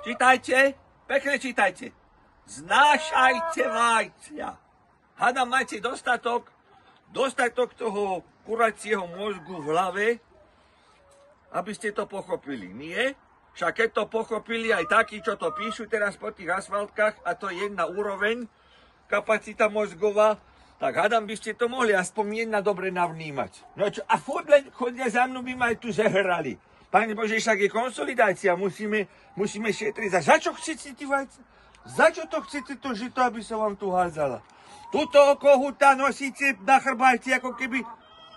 Čítajte, pekne čítajte. Znášajte vajcia. Hádam, majte dostatok toho kuracieho mozgu v hlave, aby ste to pochopili. Nie? Však keď to pochopili aj takí, čo to píšu teraz po tých asfaltkách, a to je jedna úroveň, kapacita mozgová, tak hádam, by ste to mohli aspoň jedna dobre navnímať. No čo, a furt len chodia za mnou, by ma aj tu zehrali. Pane Bože, však je konsolidácia, musíme šetriť. Za čo chcete tí vajce? Za čo to chcete to žito, aby som vám tu hádzala? Tuto kohúta nosíte na chrbáte, ako keby...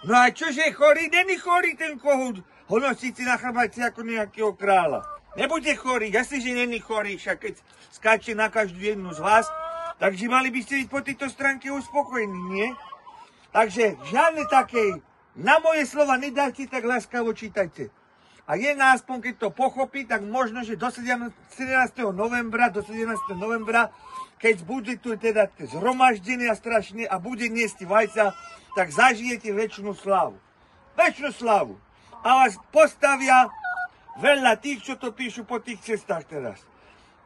No a čože je chorý? Není chorý ten kohút. Ho nosíte na chrbáte ako nejakého kráľa. Nebude chorý, jasne, že není chorý, však keď skáče na každú jednu z vás, takže mali by ste byť po tejto stránke uspokojení, nie? Takže žiadne takej, na moje slova nedajte, tak láskavo čítajte. A jedna aspoň, keď to pochopí, tak možno, že do 17. novembra, keď bude tu teda zhromaždené a strašne a bude niesť vajca, tak zažijete väčšinu slávu. Väčšinu slávu. A vás postavia veľa tých, čo to píšu po tých cestách teraz.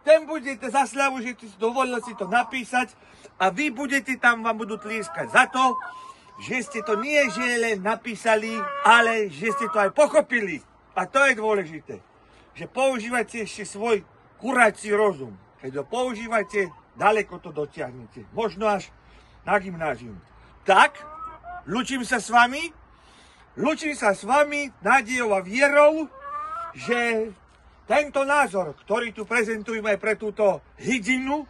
Ten budete za slavu, že si dovolil si to napísať a vy budete tam, vám budú tlieskať za to, že ste to nie že len napísali, ale že ste to aj pochopili. A to je dôležité, že používajte ešte svoj kurací rozum. Keď ho používate, daleko to dotiahnete. Možno až na gymnázium. Tak, lúčim sa s vami nádejou a vierou, že tento názor, ktorý tu prezentujeme pre túto hydinu,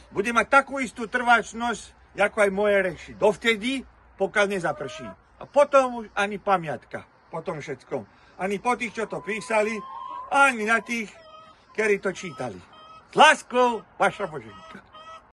bude mať takú istú trváčnosť, ako aj moje reči. Dovtedy, pokiaľ nezaprší. A potom už ani pamiatka po tom všetkom. Ani po tých, čo to písali, ani na tých, ktorí to čítali. S láskou, vaša Boženka.